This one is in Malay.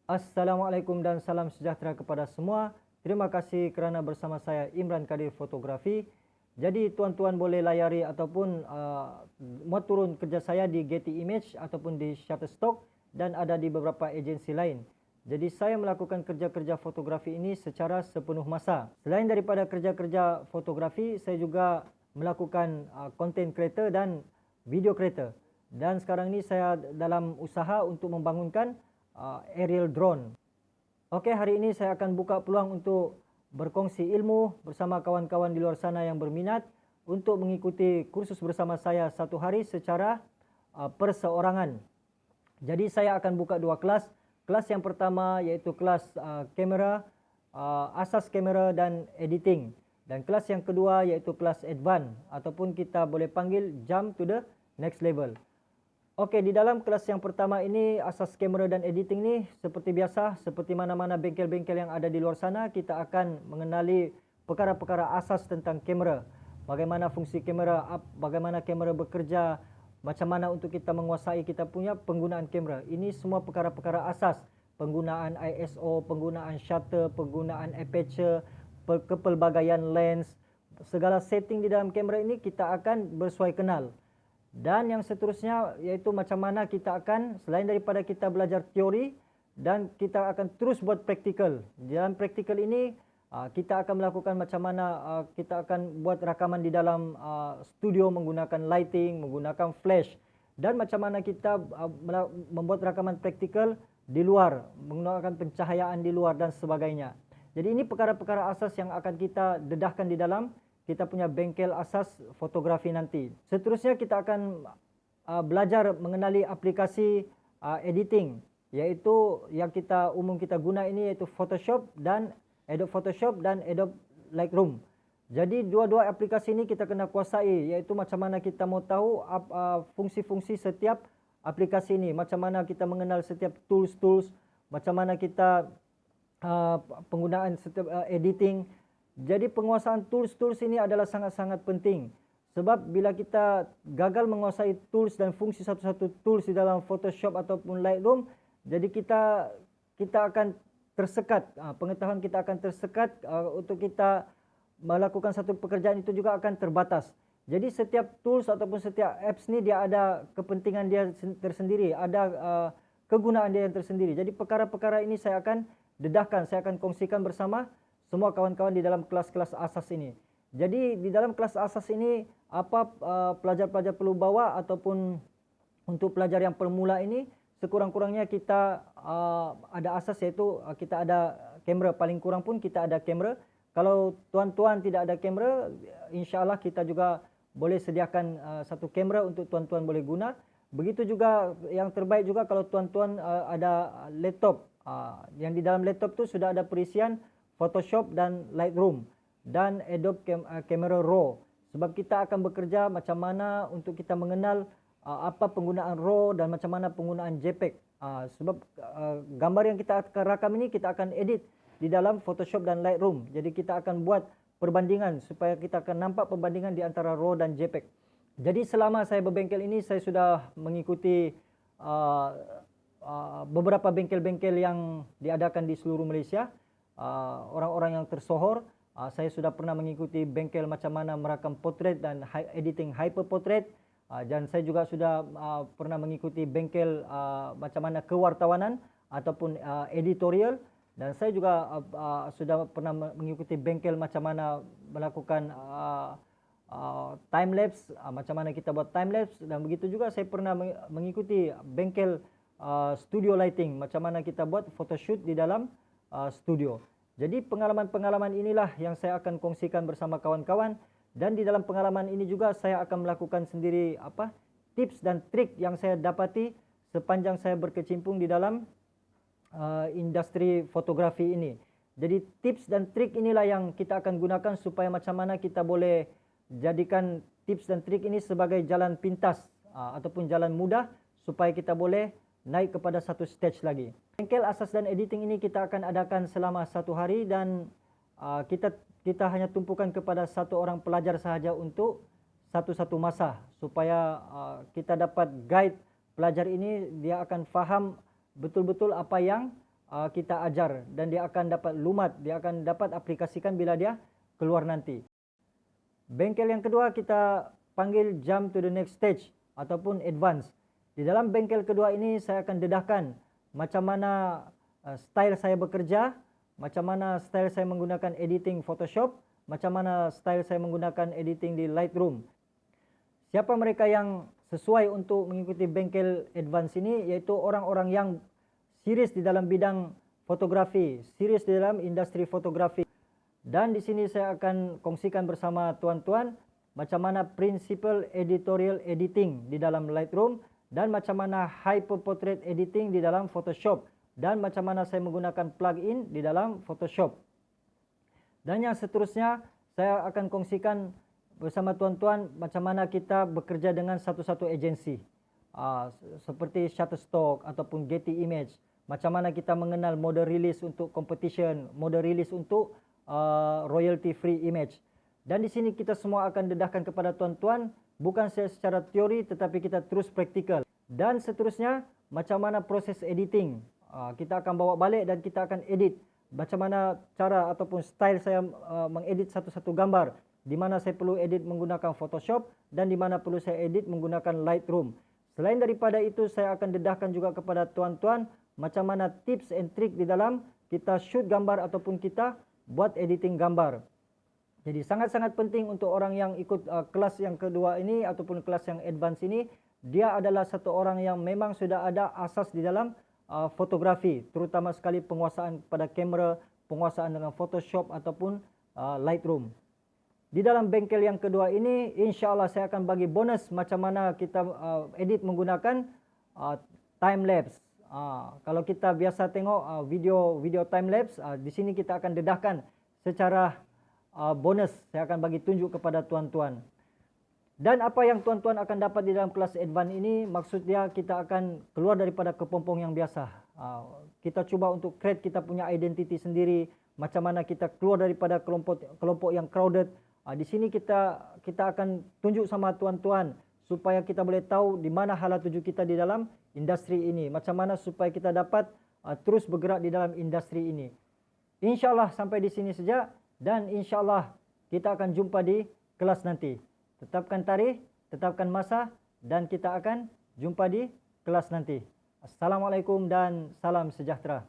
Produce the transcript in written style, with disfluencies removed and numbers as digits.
Assalamualaikum dan salam sejahtera kepada semua. Terima kasih kerana bersama saya Imran Kadir Fotografi. Jadi tuan-tuan boleh layari ataupun muat turun kerja saya di Getty Image ataupun di Shutterstock dan ada di beberapa agensi lain. Jadi saya melakukan kerja-kerja fotografi ini secara sepenuh masa. Selain daripada kerja-kerja fotografi, saya juga melakukan content creator dan video creator. Dan sekarang ini saya dalam usaha untuk membangunkan aerial drone. Okey, hari ini saya akan buka peluang untuk berkongsi ilmu bersama kawan-kawan di luar sana yang berminat untuk mengikuti kursus bersama saya satu hari secara perseorangan. Jadi saya akan buka dua kelas. Kelas yang pertama iaitu kelas kamera, asas kamera dan editing. Dan kelas yang kedua iaitu kelas advance ataupun kita boleh panggil jump to the next level. Okey, di dalam kelas yang pertama ini asas kamera dan editing ni seperti biasa, seperti mana-mana bengkel-bengkel yang ada di luar sana, kita akan mengenali perkara-perkara asas tentang kamera. Bagaimana fungsi kamera, bagaimana kamera bekerja, macam mana untuk kita menguasai kita punya penggunaan kamera. Ini semua perkara-perkara asas. Penggunaan ISO, penggunaan shutter, penggunaan aperture, kepelbagaian lens, segala setting di dalam kamera ini kita akan bersuai kenal. Dan yang seterusnya iaitu macam mana kita akan, selain daripada kita belajar teori, dan kita akan terus buat praktikal. Dalam praktikal ini kita akan melakukan macam mana kita akan buat rakaman di dalam studio menggunakan lighting, menggunakan flash. Dan macam mana kita membuat rakaman praktikal di luar, menggunakan pencahayaan di luar dan sebagainya. Jadi ini perkara-perkara asas yang akan kita dedahkan di dalam kita punya bengkel asas fotografi nanti. Seterusnya kita akan belajar mengenali aplikasi editing, iaitu yang kita guna ini iaitu Photoshop dan Adobe Photoshop dan Adobe Lightroom. Jadi dua-dua aplikasi ini kita kena kuasai, iaitu macam mana kita mau tahu fungsi-fungsi setiap aplikasi ini, macam mana kita mengenal setiap tools-tools, macam mana kita penggunaan setiap editing. Jadi penguasaan tools-tools ini adalah sangat-sangat penting. Sebab bila kita gagal menguasai tools dan fungsi satu-satu tools di dalam Photoshop ataupun Lightroom, jadi kita akan tersekat, pengetahuan kita akan tersekat untuk kita melakukan satu pekerjaan itu juga akan terbatas. Jadi setiap tools ataupun setiap apps ni dia ada kepentingan dia tersendiri, ada kegunaan dia yang tersendiri. Jadi perkara-perkara ini saya akan dedahkan, saya akan kongsikan bersama semua kawan-kawan di dalam kelas-kelas asas ini. Jadi di dalam kelas asas ini apa pelajar-pelajar perlu bawa ataupun untuk pelajar yang permula ini sekurang-kurangnya kita ada asas iaitu kita ada kamera, paling kurang pun kita ada kamera. Kalau tuan-tuan tidak ada kamera, insya-Allah kita juga boleh sediakan satu kamera untuk tuan-tuan boleh guna. Begitu juga yang terbaik juga kalau tuan-tuan ada laptop. Yang di dalam laptop tu sudah ada perisian Photoshop dan Lightroom dan Adobe Camera Raw. Sebab kita akan bekerja macam mana untuk kita mengenal apa penggunaan RAW dan macam mana penggunaan JPEG. Sebab gambar yang kita akan rakam ini kita akan edit di dalam Photoshop dan Lightroom. Jadi kita akan buat perbandingan supaya kita akan nampak perbandingan di antara RAW dan JPEG. Jadi selama saya berbengkel ini saya sudah mengikuti beberapa bengkel-bengkel yang diadakan di seluruh Malaysia. Orang-orang yang tersohor, saya sudah pernah mengikuti bengkel macam mana merakam portrait dan editing hyper portrait, dan saya juga sudah pernah mengikuti bengkel macam mana kewartawanan ataupun editorial, dan saya juga sudah pernah mengikuti bengkel macam mana melakukan time lapse, macam mana kita buat time lapse, dan begitu juga saya pernah mengikuti bengkel studio lighting, macam mana kita buat photoshoot di dalam studio. Jadi pengalaman-pengalaman inilah yang saya akan kongsikan bersama kawan-kawan, dan di dalam pengalaman ini juga saya akan melakukan sendiri tips dan trik yang saya dapati sepanjang saya berkecimpung di dalam industri fotografi ini. Jadi tips dan trik inilah yang kita akan gunakan supaya macam mana kita boleh jadikan tips dan trik ini sebagai jalan pintas ataupun jalan mudah supaya kita boleh naik kepada satu stage lagi. Bengkel asas dan editing ini kita akan adakan selama satu hari, dan kita hanya tumpukan kepada satu orang pelajar sahaja untuk satu-satu masa supaya kita dapat guide pelajar ini, dia akan faham betul-betul apa yang kita ajar, dan dia akan dapat lumat, dia akan dapat aplikasikan bila dia keluar nanti. Bengkel yang kedua kita panggil jump to the next stage ataupun advance. Di dalam bengkel kedua ini saya akan dedahkan macam mana style saya bekerja, macam mana style saya menggunakan editing Photoshop, macam mana style saya menggunakan editing di Lightroom. Siapa mereka yang sesuai untuk mengikuti bengkel advance ini, yaitu orang-orang yang serius di dalam bidang fotografi, serius di dalam industri fotografi. Dan di sini saya akan kongsikan bersama tuan-tuan macam mana prinsipal editorial editing di dalam Lightroom, dan macam mana hyper portrait editing di dalam Photoshop, dan macam mana saya menggunakan plugin di dalam Photoshop. Dan yang seterusnya saya akan kongsikan bersama tuan-tuan macam mana kita bekerja dengan satu-satu agensi seperti Shutterstock ataupun Getty Image. Macam mana kita mengenal mode release untuk competition, mode release untuk royalty free image. Dan di sini kita semua akan dedahkan kepada tuan-tuan, bukan secara teori tetapi kita terus praktikal. Dan seterusnya macam mana proses editing. Kita akan bawa balik dan kita akan edit. Macam mana cara ataupun style saya mengedit satu-satu gambar. Di mana saya perlu edit menggunakan Photoshop dan di mana perlu saya edit menggunakan Lightroom. Selain daripada itu, saya akan dedahkan juga kepada tuan-tuan macam mana tips and trick di dalam kita shoot gambar ataupun kita buat editing gambar. Jadi sangat-sangat penting untuk orang yang ikut kelas yang kedua ini ataupun kelas yang advance ini, dia adalah satu orang yang memang sudah ada asas di dalam fotografi, terutama sekali penguasaan pada kamera, penguasaan dengan Photoshop ataupun Lightroom. Di dalam bengkel yang kedua ini, insya-Allah saya akan bagi bonus macam mana kita edit menggunakan time lapse. Kalau kita biasa tengok video time lapse, di sini kita akan dedahkan secara bonus. Saya akan bagi tunjuk kepada tuan-tuan. Dan apa yang tuan-tuan akan dapat di dalam kelas advance ini, maksudnya kita akan keluar daripada kepompong yang biasa. Kita cuba untuk create kita punya identiti sendiri, macam mana kita keluar daripada kelompok yang crowded. Di sini kita akan tunjuk sama tuan-tuan supaya kita boleh tahu di mana hala tuju kita di dalam industri ini. Macam mana supaya kita dapat terus bergerak di dalam industri ini. InsyaAllah sampai di sini saja, dan insyaAllah kita akan jumpa di kelas nanti. Tetapkan tarikh, tetapkan masa, dan kita akan jumpa di kelas nanti. Assalamualaikum dan salam sejahtera.